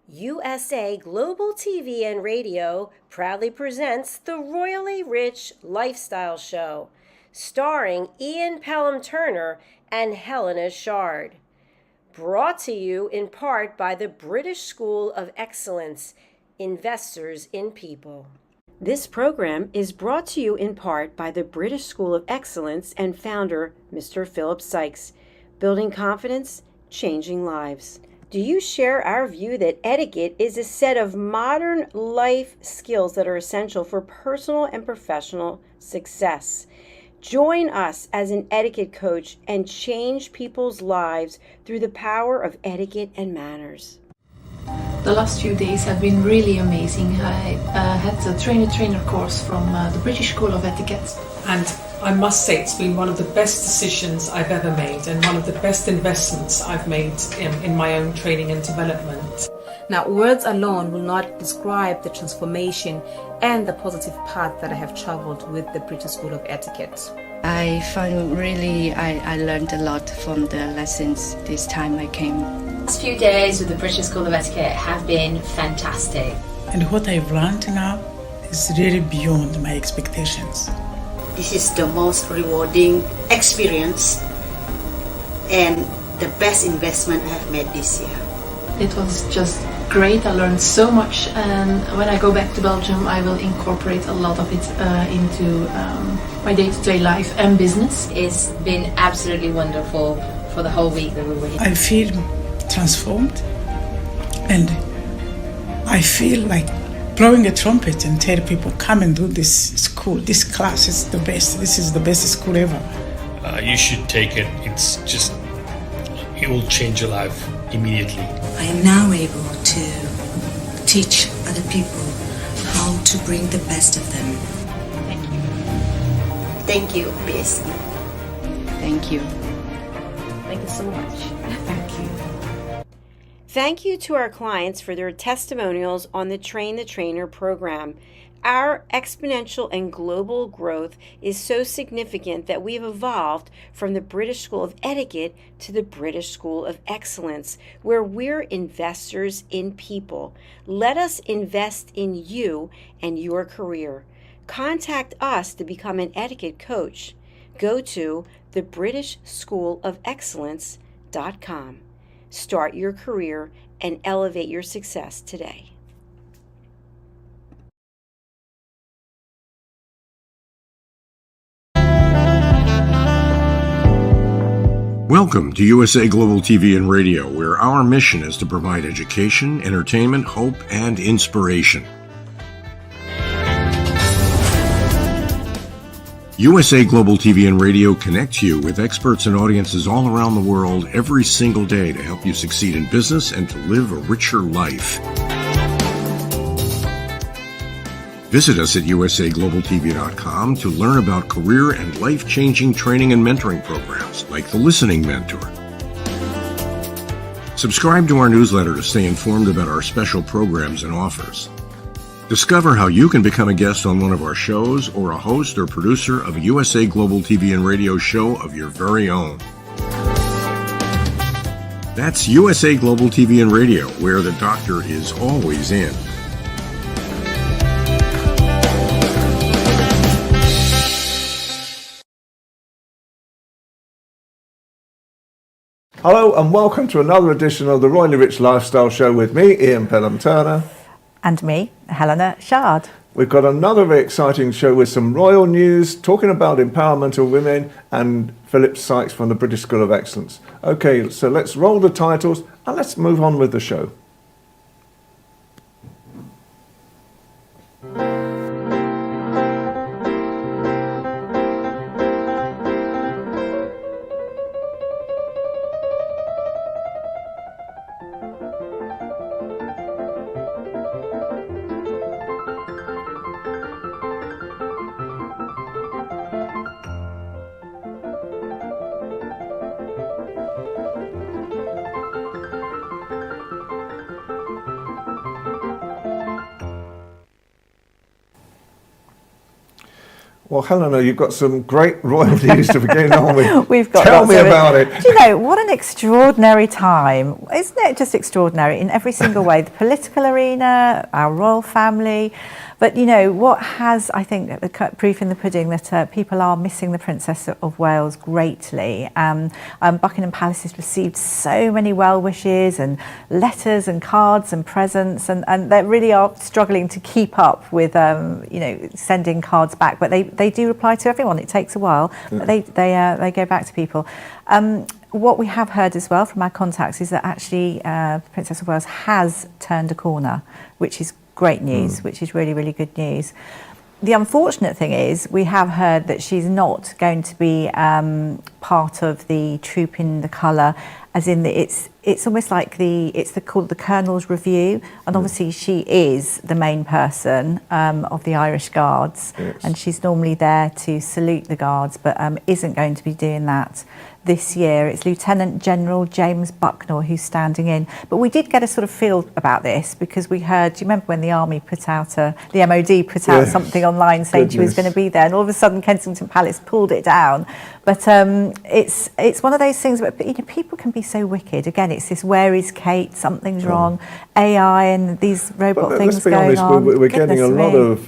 USA Global TV and Radio proudly presents the Royally Rich Lifestyle Show, starring Ian Pelham Turner and Helena CHARD. Brought to you in part by the British School of Excellence, Investors in People. This program is brought to you in part by the British School of Excellence and founder, Mr. Philip Sykes, building confidence, changing lives. Do you share our view that etiquette is a set of modern life skills that are essential for personal and professional success? Join us as an etiquette coach and change people's lives through the power of etiquette and manners. The last few days have been really amazing. I had a trainer course from the British School of Etiquette. And I must say it's been one of the best decisions I've ever made and one of the best investments I've made in my own training and development. Now, words alone will not describe the transformation and the positive path that I have traveled with the British School of Etiquette. I found I learned a lot from the lessons this time I came. The last few days with the British School of Etiquette have been fantastic. And what I've learned now is really beyond my expectations. This is the most rewarding experience and the best investment I have made this year. It was just great. I learned so much, and when I go back to Belgium I will incorporate a lot of it into my day-to-day life and business. It's been absolutely wonderful for the whole week that we were here. I feel transformed, and I feel like blowing a trumpet and tell people, come and do this school. This class is the best. This is the best school ever. You should take it. It will change your life immediately. I am now able to teach other people how to bring the best of them. Thank you. Thank you, BSc. Thank you. Thank you so much. Thank you. Thank you to our clients for their testimonials on the Train the Trainer program. Our exponential and global growth is so significant that we've evolved from the British School of Etiquette to the British School of Excellence, where we're investors in people. Let us invest in you and your career. Contact us to become an etiquette coach. Go to thebritishschoolofexcellence.com. Start your career and elevate your success today. Welcome to USA Global TV and Radio, where our mission is to provide education, entertainment, hope, and inspiration. USA Global TV and Radio connects you with experts and audiences all around the world every single day to help you succeed in business and to live a richer life. Visit us at usaglobaltv.com to learn about career and life-changing training and mentoring programs like the Listening Mentor. Subscribe to our newsletter to stay informed about our special programs and offers. Discover how you can become a guest on one of our shows or a host or producer of a USA Global TV and Radio show of your very own. That's USA Global TV and Radio, where the doctor is always in. Hello and welcome to another edition of the Royally Rich Lifestyle Show with me, Ian Pelham Turner. And me, Helena CHARD. We've got another very exciting show with some royal news, talking about empowerment of women, and Philip Sykes from the British School of Excellence. Okay, so let's roll the titles and let's move on with the show. Well, Helena, you've got some great royal news to begin on with. We've got Tell me about it. Do you know, what an extraordinary time. Isn't it just extraordinary in every single way? The political arena, our royal family. But, you know, what has, I think, proof in the pudding that people are missing the Princess of Wales greatly. Buckingham Palace has received so many well wishes and letters and cards and presents, and they really are struggling to keep up with, you know, sending cards back. But they do reply to everyone. It takes a while, but they go back to people. What we have heard as well from our contacts is that actually Princess of Wales has turned a corner, which is great news, which is really, really good news. The unfortunate thing is we have heard that she's not going to be part of the Troop in the Colour, as in it's almost like called the Colonel's Review, and obviously she is the main person of the Irish Guards, and she's normally there to salute the Guards, but isn't going to be doing that this year. It's Lieutenant General James Bucknor who's standing in. But we did get a sort of feel about this because we heard, do you remember when the Army put out, the MOD put out something online saying she was going to be there, and all of a sudden Kensington Palace pulled it down. But it's one of those things where, you know, people can be so wicked. Again, it's this, where is Kate? Something's wrong. AI and these robot things going on. Let's be honest, we're getting a lot of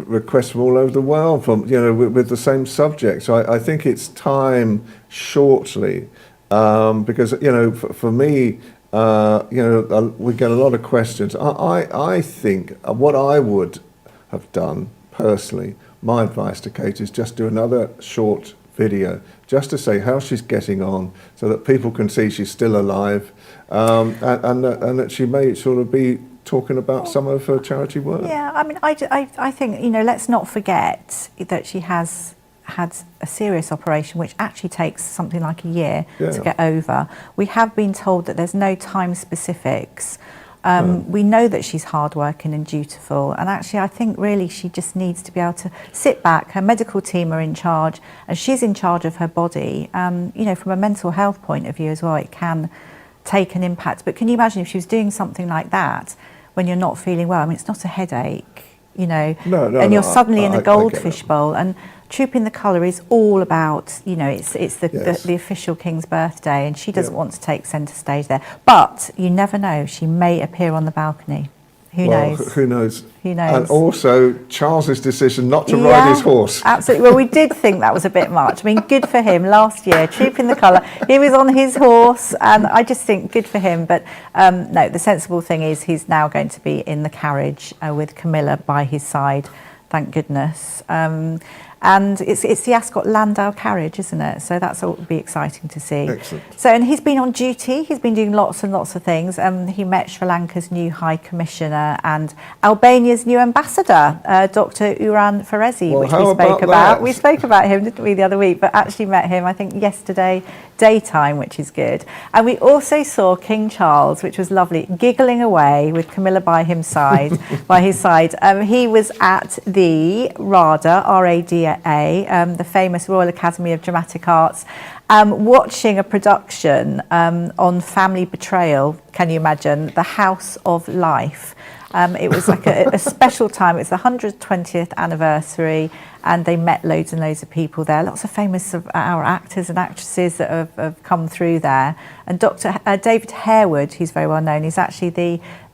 requests from all over the world, from, you know, with the same subject. So I think it's time shortly, because, you know, for me, you know, we get a lot of questions. I think what I would have done personally, my advice to Kate is just do another short video just to say how she's getting on, so that people can see she's still alive, and that she may sort of be talking about some of her charity work. Yeah, I mean, I think, you know, let's not forget that she has had a serious operation which actually takes something like a year to get over. We have been told that there's no time specifics. We know that she's hardworking and dutiful, and actually I think really she just needs to be able to sit back. Her medical team are in charge, and she's in charge of her body. You know, from a mental health point of view as well, it can take an impact. But can you imagine if she was doing something like that when you're not feeling well? I mean, it's not a headache, you know, and you're suddenly in a goldfish bowl. And Troop in the Colour is all about, you know, it's the official King's birthday, and she doesn't want to take centre stage there. But you never know, she may appear on the balcony. Who knows? Who knows? Who knows? And also Charles's decision not to ride his horse. Absolutely. Well, we did think that was a bit much. I mean, good for him. Last year, Troop in the Colour, he was on his horse, and I just think good for him. But no, the sensible thing is he's now going to be in the carriage with Camilla by his side. Thank goodness. And it's the Ascot Landau carriage, isn't it? So that's what would be exciting to see. Excellent. So, and he's been on duty. He's been doing lots and lots of things. He met Sri Lanka's new High Commissioner and Albania's new ambassador, Dr. Uran Ferezi, which we spoke about. We spoke about him, didn't we, the other week? But actually met him, I think, yesterday daytime, which is good. And we also saw King Charles, which was lovely, giggling away with Camilla by his side. He was at the RADA, R-A-D-A, the famous Royal Academy of Dramatic Arts, watching a production on family betrayal. Can you imagine? The House of Life. It was like a special time. It's the 120th anniversary, and they met loads and loads of people there. Lots of famous of our actors and actresses that have come through there. And Dr. David Harewood, who's very well known, is actually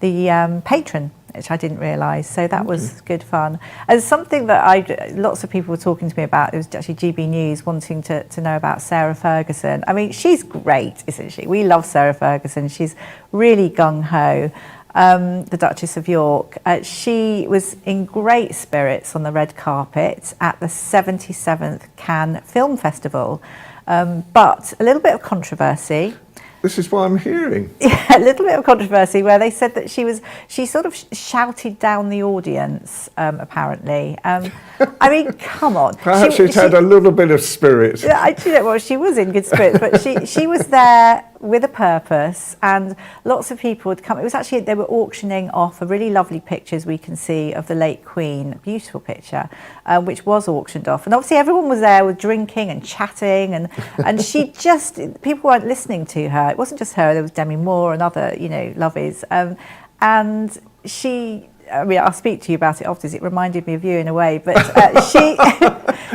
the patron, which I didn't realise. So that was good fun. And something that lots of people were talking to me about, it was actually GB News wanting to know about Sarah Ferguson. I mean, she's great, isn't she? We love Sarah Ferguson. She's really gung-ho. The Duchess of York. She was in great spirits on the red carpet at the 77th Cannes Film Festival. But a little bit of controversy. This is what I'm hearing. Yeah, a little bit of controversy where they said that she sort of shouted down the audience, apparently. I mean, come on. Perhaps she's had a little bit of spirit. Yeah, well, she was in good spirits, but she was there with a purpose, and lots of people would come. It was actually, they were auctioning off a really lovely pictures we can see of the late Queen, a beautiful picture, which was auctioned off. And obviously everyone was there with drinking and chatting, and she just, people weren't listening to her. It wasn't just her, there was Demi Moore and other, you know, lovies. And she I mean, I'll speak to you about it afterwards. It reminded me of you in a way, but she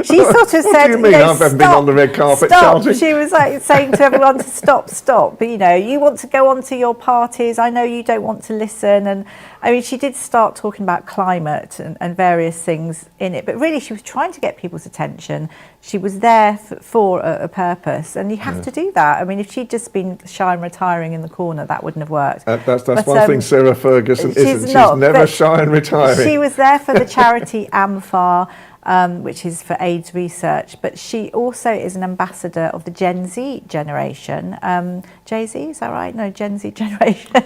she sort of said, "What do you mean? I haven't been on the red carpet shouting." She was like saying to everyone to stop. But you want to go on to your parties. I know you don't want to listen. And I mean, she did start talking about climate and various things in it. But really, she was trying to get people's attention. She was there for a purpose, and you have to do that. I mean, if she'd just been shy and retiring in the corner, that wouldn't have worked. That's one thing Sarah Ferguson isn't. She's never shy and retiring. She was there for the charity AMFAR, which is for AIDS research, but she also is an ambassador of the Gen Z generation. Jay-Z, is that right? No, Gen Z generation,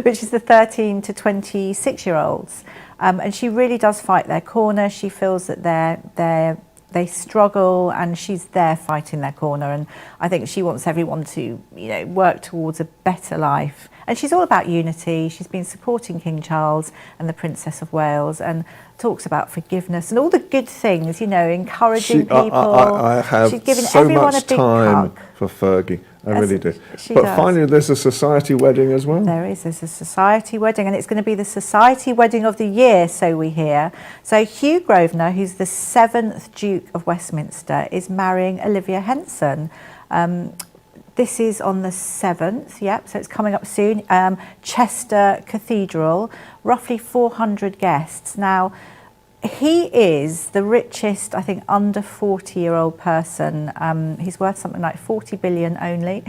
which is the 13 to 26-year-olds. And she really does fight their corner. She feels that they struggle, and she's there fighting their corner. And I think she wants everyone to, work towards a better life. And she's all about unity. She's been supporting King Charles and the Princess of Wales, and talks about forgiveness and all the good things, encouraging people. I have She's given so everyone much a big time hug. for Fergie. I really do. She But does. finally, there's a society wedding as well. There's a society wedding, and it's going to be the society wedding of the year, so we hear. So Hugh Grosvenor, who's the 7th Duke of Westminster, is marrying Olivia Henson. This is on the 7th, so it's coming up soon. Chester Cathedral, roughly 400 guests. Now, he is the richest, I think, under 40-year-old person. He's worth something like 40 billion only.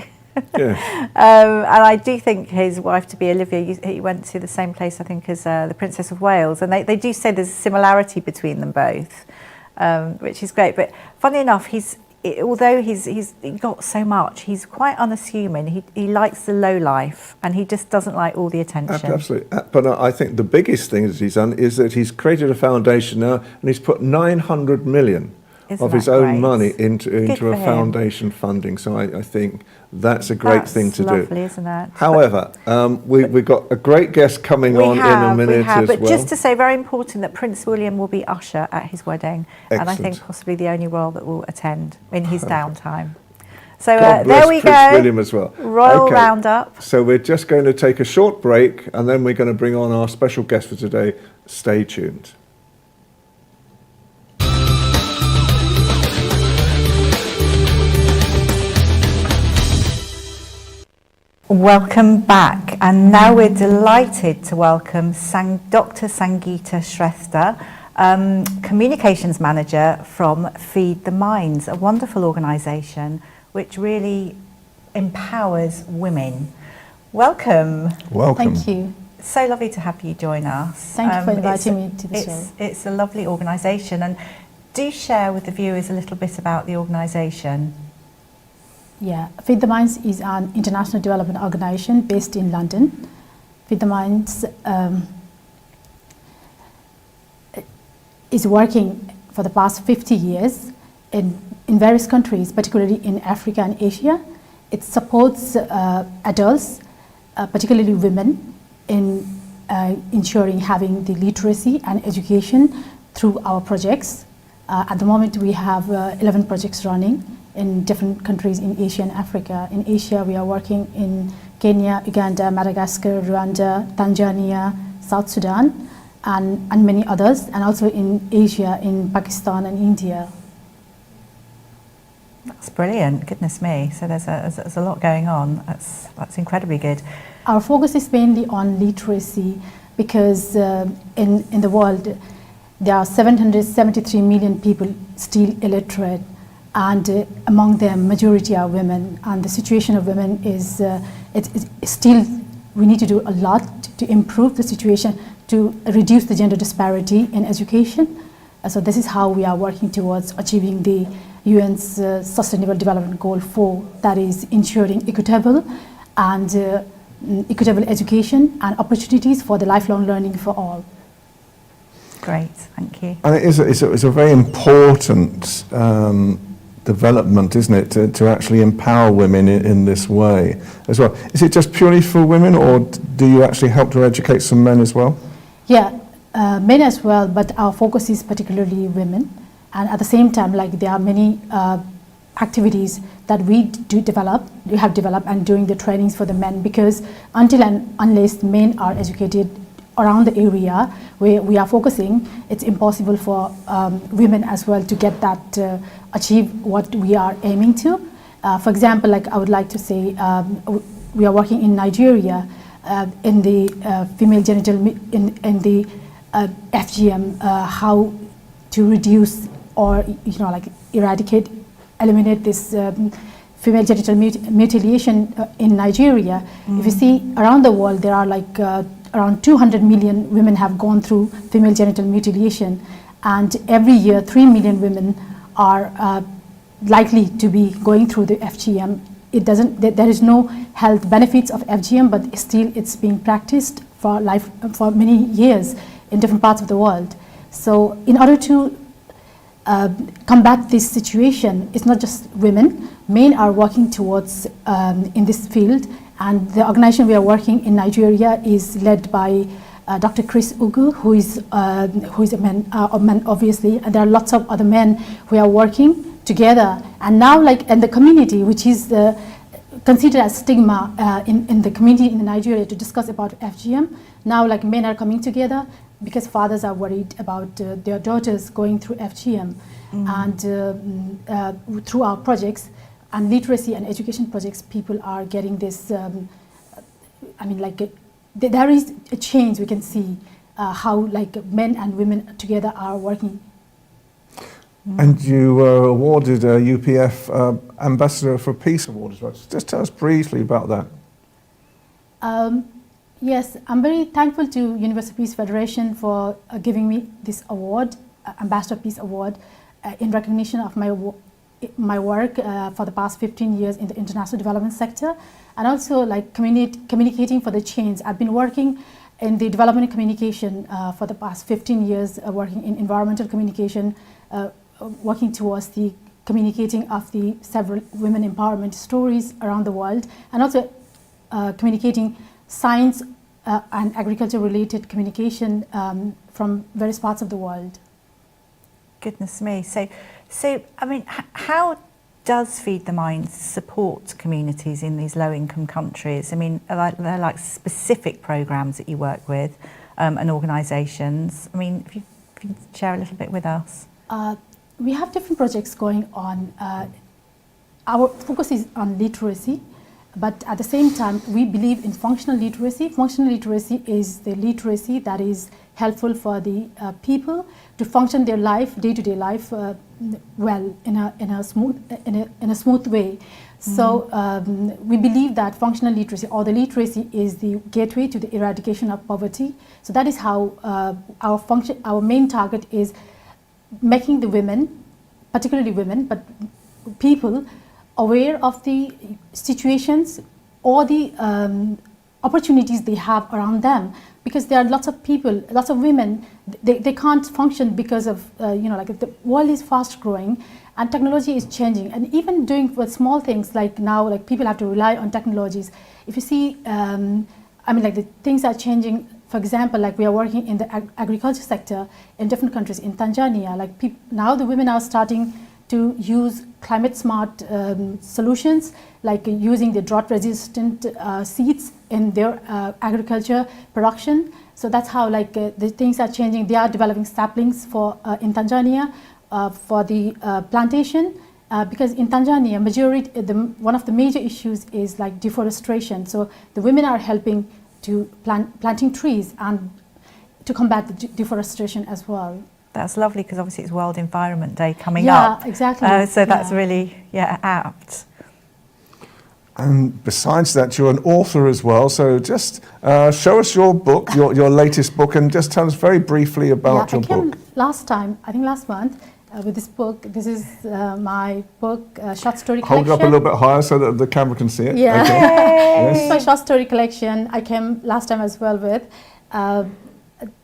Yeah. And I do think his wife to be Olivia, he went to the same place, I think, as the Princess of Wales. And they do say there's a similarity between them both, which is great. But funny enough, although he's got so much, he's quite unassuming. He likes the low life, and he just doesn't like all the attention. Absolutely. But I think the biggest thing that he's done is that he's created a foundation now, and he's put 900 million of his own money into a foundation funding. So I think that's a great thing to do. That's lovely, isn't it? However, we've got a great guest coming on in a minute but well. just to say, very important that Prince William will be usher at his wedding. Excellent. And I think possibly the only royal that will attend in his downtime. So God bless there we Prince go. William as well. Royal Roundup. So we're just going to take a short break, and then we're going to bring on our special guest for today. Stay tuned. Welcome back, and now we're delighted to welcome Dr. Sangeeta Shrestha, Communications Manager from Feed the Minds, a wonderful organisation which really empowers women. Welcome. Welcome. Thank you. So lovely to have you join us. Thank you for inviting me to the show. It's a lovely organisation, and do share with the viewers a little bit about the organisation. Yeah, Feed the Minds is an international development organisation based in London. Feed the Minds is working for the past 50 years in various countries, particularly in Africa and Asia. It supports adults, particularly women, in ensuring having the literacy and education through our projects. At the moment, we have 11 projects running in different countries in Asia and Africa. In Asia, we are working in Kenya, Uganda, Madagascar, Rwanda, Tanzania, South Sudan, and many others, and also in Asia, in Pakistan and India. That's brilliant, goodness me. So there's a lot going on. That's incredibly good. Our focus is mainly on literacy because in the world, there are 773 million people still illiterate, and among them, majority are women. And the situation of women is it's still, we need to do a lot to improve the situation, to reduce the gender disparity in education. So this is how we are working towards achieving the UN's Sustainable Development Goal 4, that is ensuring equitable and equitable education and opportunities for the lifelong learning for all. Great, thank you. And it's a very important development, isn't it, to actually empower women in this way as well. Is it just purely for women, or do you actually help to educate some men as well? Yeah, men as well, but our focus is particularly women. And at the same time, like, there are many activities that we have developed and doing the trainings for the men, because until and unless men are educated around the area where we are focusing, it's impossible for women as well to get that, achieve what we are aiming to. For example, like I would like to say, we are working in Nigeria in the female genital, in the FGM, how to reduce or like eradicate, eliminate this female genital mutilation in Nigeria. If you see around the world, there are like around 200 million women have gone through female genital mutilation, and every year 3 million women are likely to be going through the FGM. It doesn't. There is no health benefits of FGM, but still it's being practiced for many years in different parts of the world. So in order to combat this situation, it's not just women. Men are working towards in this field, and the organization we are working in Nigeria is led by Dr. Chris Ugu, who is a man obviously, and there are lots of other men who are working together. And now, like in the community, which is considered as stigma in the community in Nigeria to discuss about FGM, now like men are coming together because fathers are worried about their daughters going through FGM. And through our projects and literacy and education projects, people are getting this, I mean, like there is a change we can see how like men and women together are working. And you were awarded a UPF Ambassador for Peace Award as well. Just tell us briefly about that. Yes, I'm very thankful to University Peace Federation for giving me this award, Ambassador Peace Award, in recognition of my work for the past 15 years in the international development sector, and also like communicating for the change. I've been working in the development communication for the past 15 years, working in environmental communication, working towards the communicating of the several women empowerment stories around the world, and also communicating science and agriculture related communication from various parts of the world. Goodness me. So I mean, how does Feed the Mind support communities in these low-income countries? I mean, are there like specific programs that you work with and organisations? I mean, if you can share a little bit with us. We have different projects going on. Our focus is on literacy, but at the same time, we believe in functional literacy. Functional literacy is the literacy that is helpful for the people to function their life, day-to-day life, well in a smooth way. So we believe that functional literacy or the literacy is the gateway to the eradication of poverty. So that is how our main target is making the women, particularly women, but people aware of the situations or the opportunities they have around them, because there are lots of people, lots of women, they can't function because of like the world is fast growing and technology is changing, and even doing with small things like now, like people have to rely on technologies. If you see, I mean, like the things are changing. For example, like we are working in the agriculture sector in different countries. In Tanzania, like now the women are starting to use climate smart solutions, like using the drought resistant seeds in their agriculture production. So that's how like the things are changing. They are developing saplings for in Tanzania for the plantation, because in Tanzania, one of the major issues is like deforestation. So the women are helping to planting trees and to combat the deforestation as well. That's lovely, because obviously it's World Environment Day coming up. Yeah, exactly. So that's really apt. And besides that, you're an author as well. So just show us your book, your latest book, and just tell us very briefly about your book. Last month, with this book. This is my book, short story collection. Hold it up a little bit higher so that the camera can see it. Yeah. Okay. Yes. This is my short story collection. I came last time as well with.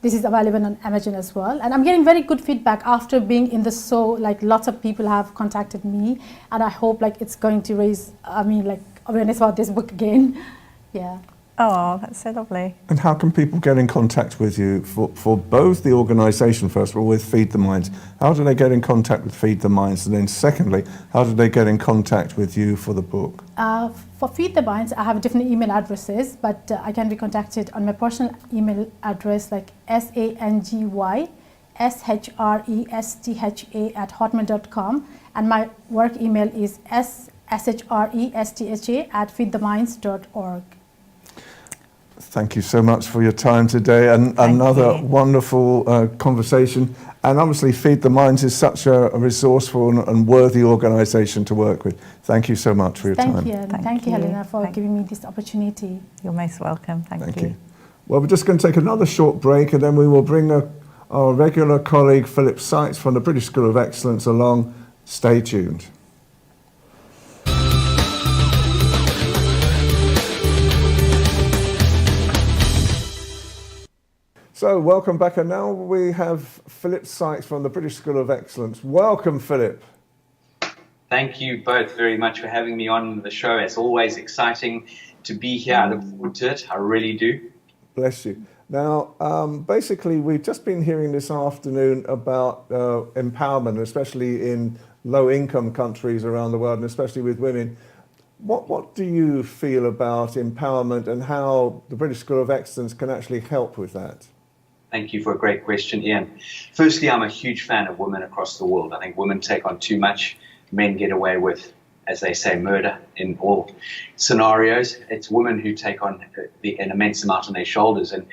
This is available on Amazon as well, and I'm getting very good feedback after being in the show. Like lots of people have contacted me, and I hope like it's going to raise, like awareness about this book again. Yeah. Oh, that's so lovely. And how can people get in contact with you for both the organisation, first of all, with Feed the Minds? How do they get in contact with Feed the Minds? And then secondly, how do they get in contact with you for the book? For Feed the Minds, I have different email addresses, but I can be contacted on my personal email address, like sangyshresttha@hotmail.com, and my work email is shretstha@feedtheminds.org. Thank you so much for your time today, and another wonderful conversation. And obviously, Feed the Minds is such a resourceful and worthy organisation to work with. Thank you so much for your time. Thank you, Helena, for giving me this opportunity. You're most welcome. Thank you. Well, we're just going to take another short break, and then we will bring our regular colleague Philip Sykes from the British School of Excellence along. Stay tuned. So, welcome back, and now we have Philip Sykes from the British School of Excellence. Welcome, Philip. Thank you both very much for having me on the show. It's always exciting to be here. I look forward to it. I really do. Bless you. Now, basically, we've just been hearing this afternoon about empowerment, especially in low-income countries around the world, and especially with women. What do you feel about empowerment and how the British School of Excellence can actually help with that? Thank you for a great question, Ian. Firstly, I'm a huge fan of women across the world. I think women take on too much. Men get away with, as they say, murder in all scenarios. It's women who take on an immense amount on their shoulders. And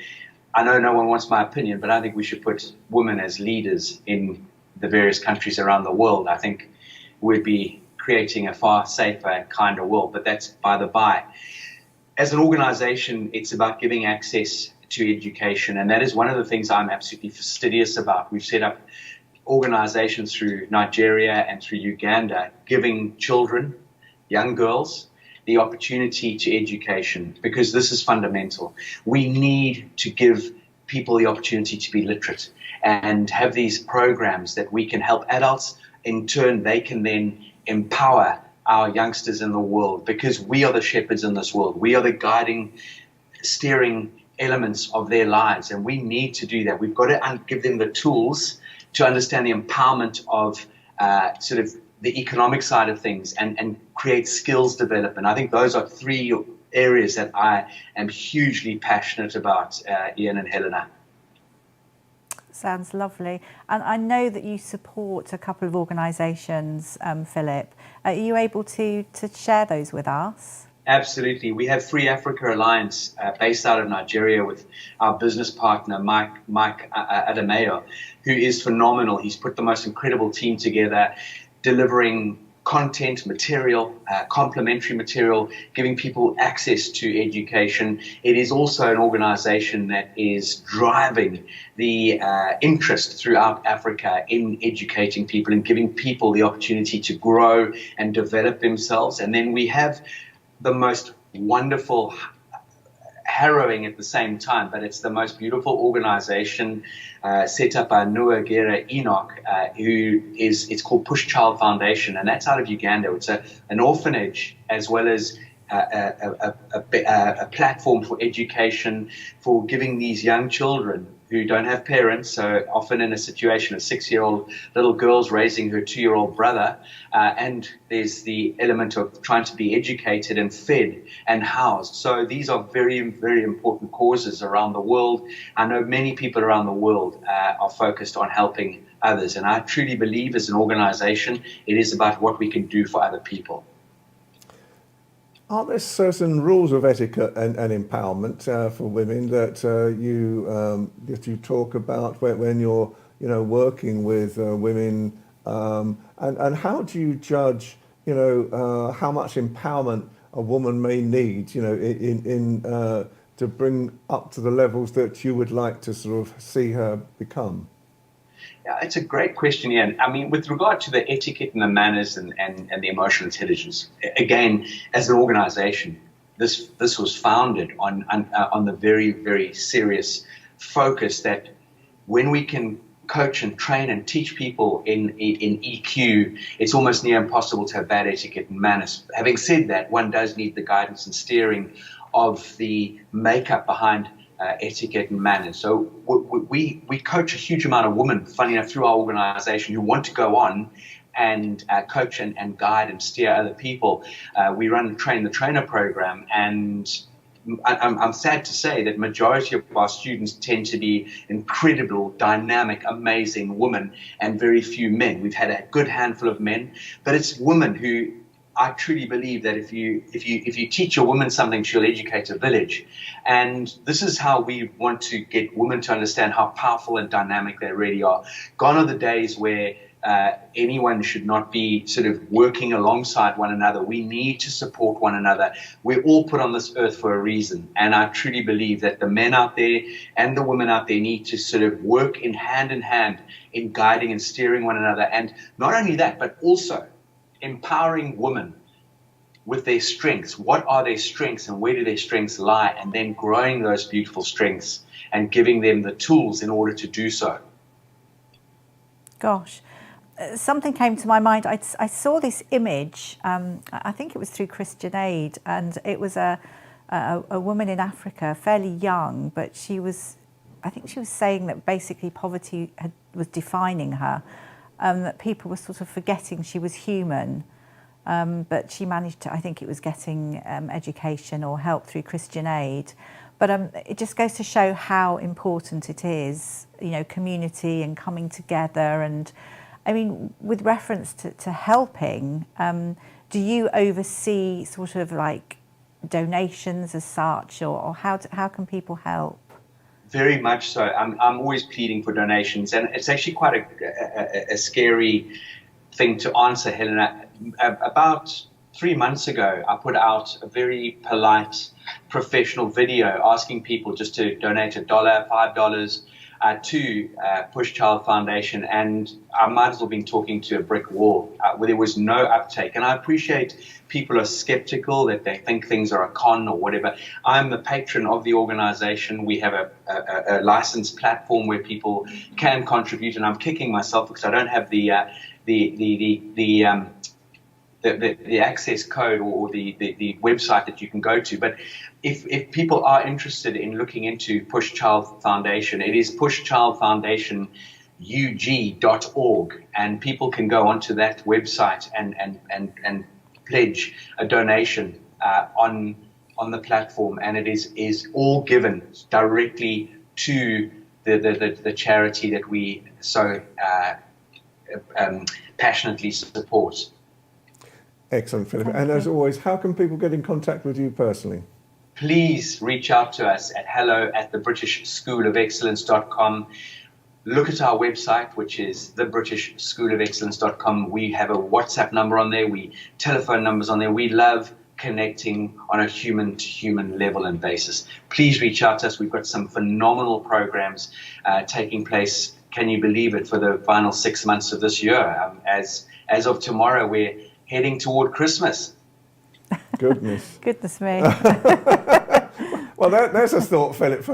I know no one wants my opinion, but I think we should put women as leaders in the various countries around the world. I think we'd be creating a far safer and kinder world, but that's by the by. As an organization, it's about giving access to education, and that is one of the things I'm absolutely fastidious about. We've set up organizations through Nigeria and through Uganda giving children, young girls, the opportunity to education, because this is fundamental. We need to give people the opportunity to be literate and have these programs that we can help adults. In turn, they can then empower our youngsters in the world, because we are the shepherds in this world. We are the guiding, steering elements of their lives, and we need to do that. We've got to give them the tools to understand the empowerment of sort of the economic side of things and create skills development. I think those are three areas that I am hugely passionate about, Ian and Helena. Sounds lovely. And I know that you support a couple of organisations, Philip. Are you able to share those with us? Absolutely. We have Free Africa Alliance based out of Nigeria with our business partner, Mike Adamayo, who is phenomenal. He's put the most incredible team together, delivering content, material, complementary material, giving people access to education. It is also an organization that is driving the interest throughout Africa in educating people and giving people the opportunity to grow and develop themselves. And then we have the most wonderful, harrowing at the same time, but it's the most beautiful organization set up by Nuagera Enoch, it's called Push Child Foundation, and that's out of Uganda. It's an orphanage as well as a platform for education, for giving these young children who don't have parents, so often in a situation of 6-year-old little girls raising her 2-year-old brother, and there's the element of trying to be educated and fed and housed. So these are very, very important causes around the world. I know many people around the world are focused on helping others, and I truly believe as an organization, it is about what we can do for other people. Are there certain rules of etiquette and empowerment for women that you talk about when you're working with women, and how do you judge how much empowerment a woman may need to bring up to the levels that you would like to sort of see her become? Yeah, it's a great question, Ian. I mean, with regard to the etiquette and the manners and the emotional intelligence, again, as an organization, this was founded on the very, very serious focus that when we can coach and train and teach people in EQ, it's almost near impossible to have bad etiquette and manners. Having said that, one does need the guidance and steering of the makeup behind etiquette and manners. So we coach a huge amount of women, funny enough, through our organization who want to go on and coach and guide and steer other people. We run Train the Trainer program, and I'm sad to say that majority of our students tend to be incredible, dynamic, amazing women and very few men. We've had a good handful of men, but it's women who I truly believe that if you teach a woman something, she'll educate a village. And this is how we want to get women to understand how powerful and dynamic they really are. Gone are the days where anyone should not be sort of working alongside one another. We need to support one another. We're all put on this earth for a reason. And I truly believe that the men out there and the women out there need to sort of work in hand in guiding and steering one another. And not only that, but also empowering women with their strengths. What are their strengths and where do their strengths lie? And then growing those beautiful strengths and giving them the tools in order to do so. Gosh, something came to my mind. I saw this image, I think it was through Christian Aid, and it was a woman in Africa, fairly young, but I think she was saying that basically poverty was defining her. That people were sort of forgetting she was human, but she managed to, I think it was getting education or help through Christian Aid. But it just goes to show how important it is, community and coming together. And I mean, with reference to helping, do you oversee sort of like donations as such, or how can people help? Very much so. I'm always pleading for donations, and it's actually quite a scary thing to answer, Helena. About 3 months ago, I put out a very polite, professional video asking people just to donate $1, $5 to Push Child Foundation, and I might as well been talking to a brick wall where there was no uptake. And I appreciate people are skeptical, that they think things are a con or whatever. I'm the patron of the organization. We have a licensed platform where people can contribute, and I'm kicking myself because I don't have the access code or the website that you can go to. But if people are interested in looking into Push Child Foundation, it is pushchildfoundationug.org, and people can go onto that website and pledge a donation on the platform, and it is all given directly to the charity that we so passionately support. Excellent, Philip. And as always, how can people get in contact with you personally? Please reach out to us at hello@thebritishschoolofexcellence.com. Look at our website, which is thebritishschoolofexcellence.com. We have a WhatsApp number on there. Telephone numbers on there. We love connecting on a human-to-human level and basis. Please reach out to us. We've got some phenomenal programs taking place, can you believe it, for the final 6 months of this year. As of tomorrow, we're heading toward Christmas. Goodness. Goodness me. Well, there's a thought, Philip.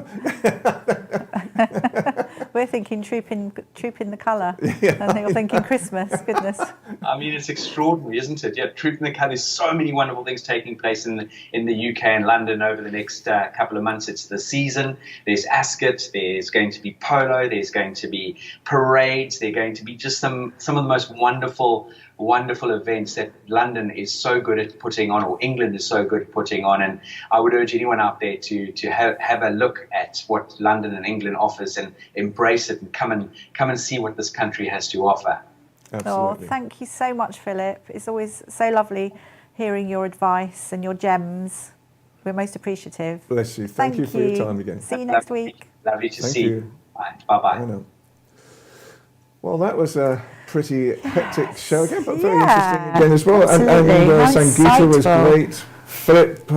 We're thinking trooping the colour, and you're thinking Christmas. Goodness. I mean, it's extraordinary, isn't it? Yeah, trooping the colour. There's so many wonderful things taking place in the UK and London over the next couple of months. It's the season. There's Ascot. There's going to be polo. There's going to be parades. There's going to be just some of the most wonderful events that London is so good at putting on, or England is so good at putting on. And I would urge anyone out there to have a look at what London and England offers and embrace it, and come and see what this country has to offer. Absolutely. Oh, thank you so much, Philip. It's always so lovely hearing your advice and your gems. We're most appreciative. Bless you. Thank you for your time again. See you next week. Lovely to Thank see you. Bye-bye. Well, that was a pretty hectic show again, but very interesting again as well. Absolutely. And How Sangeeta was insightful. great. Philip,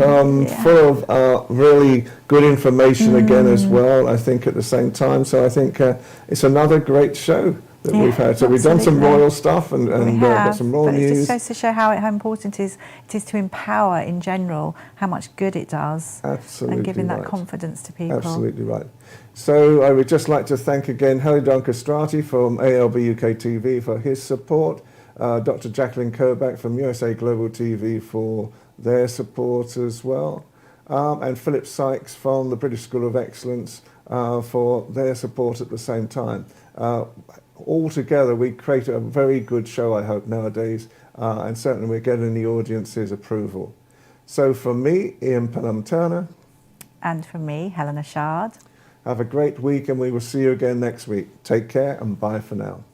full of really good information again as well, I think, at the same time. So I think it's another great show that we've had. So we've done some royal stuff and got some royal news. It just goes to show how important it is to empower in general, how much good it does. Absolutely and giving that right. confidence to people. Absolutely right. So I would just like to thank again Helena Castrati from ALB UK TV for his support, Dr. Jacqueline Kerback from USA Global TV for their support as well. and Philip Sykes from the British School of Excellence for their support at the same time. All together we create a very good show, I hope, nowadays, and certainly we're getting the audience's approval. So from me, Ian Pelham Turner. And from me, Helena Chard. Have a great week, and we will see you again next week. Take care and bye for now.